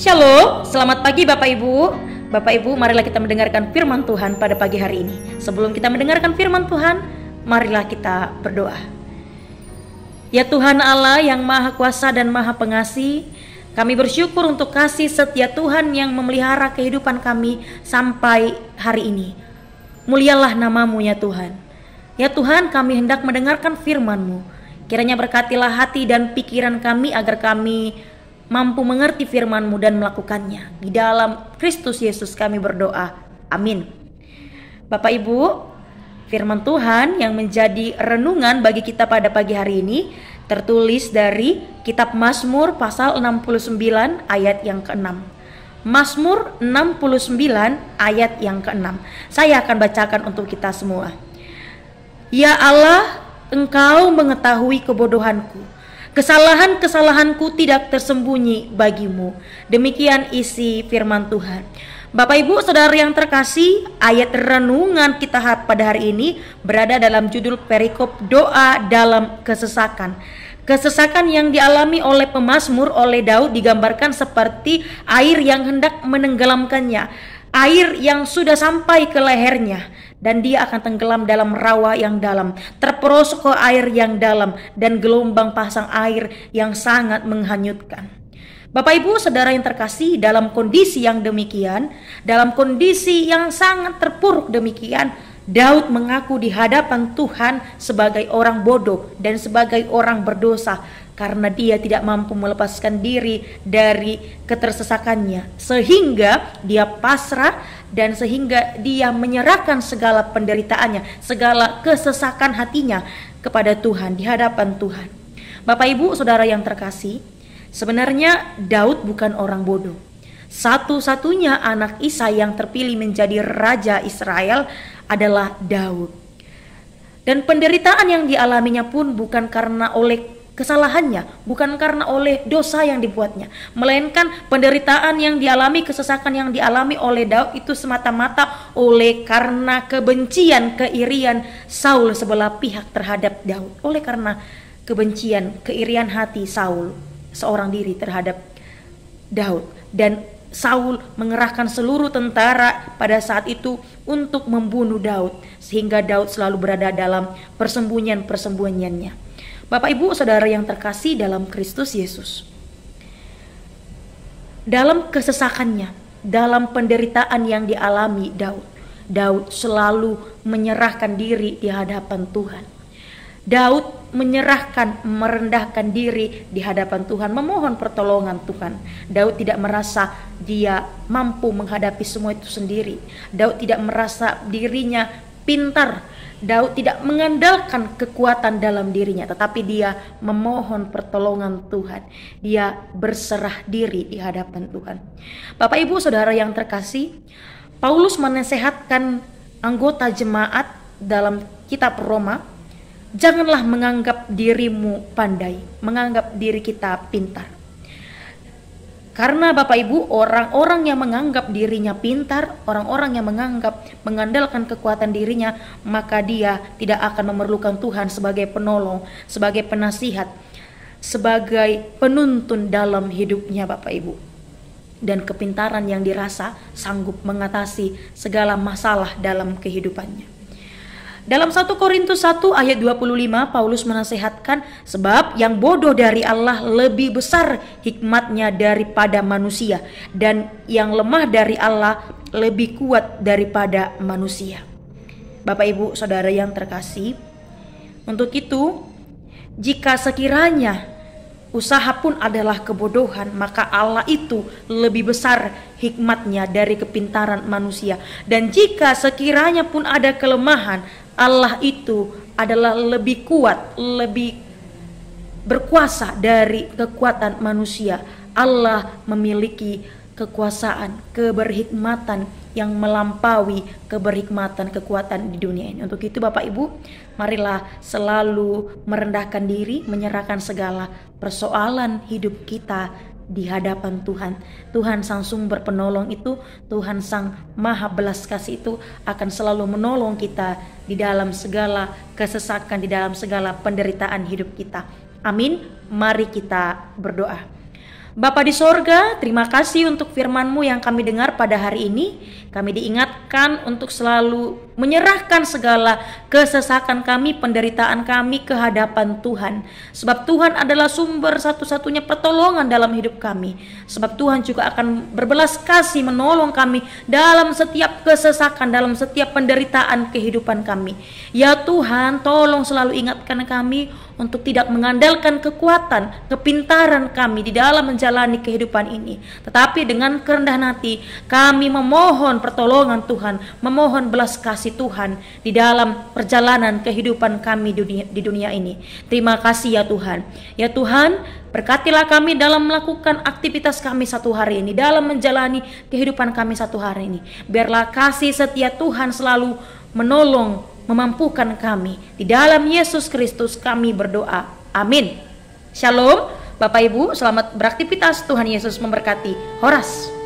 Shalom, selamat pagi Bapak Ibu. Bapak Ibu, marilah kita mendengarkan firman Tuhan pada pagi hari ini. Sebelum kita mendengarkan firman Tuhan, marilah kita berdoa. Ya Tuhan Allah yang Maha Kuasa dan Maha Pengasih, kami bersyukur untuk kasih setia Tuhan yang memelihara kehidupan kami sampai hari ini. Mulialah nama-Mu ya Tuhan. Ya Tuhan, kami hendak mendengarkan firman-Mu. Kiranya berkatilah hati dan pikiran kami agar kami mampu mengerti firman-Mu dan melakukannya. Di dalam Kristus Yesus kami berdoa. Amin. Bapak Ibu, firman Tuhan yang menjadi renungan bagi kita pada pagi hari ini tertulis dari kitab Mazmur pasal 69 ayat yang ke-6. Mazmur 69 ayat yang ke-6. Saya akan bacakan untuk kita semua. Ya Allah, Engkau mengetahui kebodohanku. Kesalahan-kesalahanku tidak tersembunyi bagimu. Demikian isi firman Tuhan. Bapak Ibu Saudara yang terkasih, ayat renungan kita pada hari ini berada dalam judul perikop doa dalam kesesakan. Kesesakan yang dialami oleh pemazmur, oleh Daud digambarkan seperti air yang hendak menenggelamkannya. Air yang sudah sampai ke lehernya dan dia akan tenggelam dalam rawa yang dalam, terperosok ke air yang dalam dan gelombang pasang air yang sangat menghanyutkan. Bapak Ibu Saudara yang terkasih, dalam kondisi yang demikian, dalam kondisi yang sangat terpuruk demikian, Daud mengaku di hadapan Tuhan sebagai orang bodoh dan sebagai orang berdosa karena dia tidak mampu melepaskan diri dari ketersesakannya, sehingga dia pasrah dan sehingga dia menyerahkan segala penderitaannya, segala kesesakan hatinya kepada Tuhan, di hadapan Tuhan. Bapak Ibu Saudara yang terkasih, sebenarnya Daud bukan orang bodoh. Satu-satunya anak Isai yang terpilih menjadi raja Israel adalah Daud. Dan penderitaan yang dialaminya pun bukan karena oleh kesalahannya, bukan karena oleh dosa yang dibuatnya, melainkan penderitaan yang dialami, kesesakan yang dialami oleh Daud itu semata-mata oleh karena kebencian, keirian Saul sebelah pihak terhadap Daud. Oleh karena kebencian, keirian hati Saul seorang diri terhadap Daud, dan Saul mengerahkan seluruh tentara pada saat itu untuk membunuh Daud, sehingga Daud selalu berada dalam persembunyian-persembunyiannya. Bapak Ibu Saudara yang terkasih dalam Kristus Yesus, dalam kesesakannya, dalam penderitaan yang dialami Daud selalu menyerahkan diri di hadapan Tuhan. Daud menyerahkan, merendahkan diri di hadapan Tuhan, memohon pertolongan Tuhan. Daud tidak merasa dia mampu menghadapi semua itu sendiri. Daud tidak merasa dirinya pintar. Daud tidak mengandalkan kekuatan dalam dirinya, tetapi dia memohon pertolongan Tuhan. Dia berserah diri di hadapan Tuhan. Bapak Ibu Saudara yang terkasih, Paulus menasehatkan anggota jemaat dalam kitab Roma, janganlah menganggap dirimu pandai, menganggap diri kita pintar. Karena Bapak Ibu, orang-orang yang menganggap dirinya pintar, orang-orang yang mengandalkan kekuatan dirinya, maka dia tidak akan memerlukan Tuhan sebagai penolong, sebagai penasihat, sebagai penuntun dalam hidupnya Bapak Ibu. Dan kepintaran yang dirasa sanggup mengatasi segala masalah dalam kehidupannya. Dalam 1 Korintus 1 ayat 25, Paulus menasehatkan, sebab yang bodoh dari Allah lebih besar hikmatnya daripada manusia, dan yang lemah dari Allah lebih kuat daripada manusia. Bapak Ibu Saudara yang terkasih, untuk itu jika sekiranya usaha pun adalah kebodohan, maka Allah itu lebih besar hikmatnya dari kepintaran manusia. Dan jika sekiranya pun ada kelemahan, Allah itu adalah lebih kuat, lebih berkuasa dari kekuatan manusia. Allah memiliki kekuasaan, keberhikmatan yang melampaui keberhikmatan kekuatan di dunia ini. Untuk itu Bapak Ibu, marilah selalu merendahkan diri, menyerahkan segala persoalan hidup kita di hadapan Tuhan. Tuhan sang sumber penolong itu, Tuhan sang maha belas kasih itu akan selalu menolong kita di dalam segala kesesakan, di dalam segala penderitaan hidup kita. Amin. Mari kita berdoa. Bapa di sorga, terima kasih untuk firman-Mu yang kami dengar pada hari ini. Kami diingatkan untuk selalu menyerahkan segala kesesakan kami, penderitaan kami ke hadapan Tuhan. Sebab Tuhan adalah sumber satu-satunya pertolongan dalam hidup kami. Sebab Tuhan juga akan berbelas kasih menolong kami dalam setiap kesesakan, dalam setiap penderitaan kehidupan kami. Ya Tuhan, tolong selalu ingatkan kami untuk tidak mengandalkan kekuatan, kepintaran kami di dalam menjalani kehidupan ini. Tetapi dengan kerendahan hati kami memohon pertolongan Tuhan, memohon belas kasih Tuhan di dalam perjalanan kehidupan kami di dunia ini. Terima kasih ya Tuhan. Ya Tuhan, berkatilah kami dalam melakukan aktivitas kami satu hari ini, dalam menjalani kehidupan kami satu hari ini. Biarlah kasih setia Tuhan selalu menolong, memampukan kami. Di dalam Yesus Kristus kami berdoa. Amin. Shalom Bapak Ibu, selamat beraktivitas. Tuhan Yesus memberkati. Horas.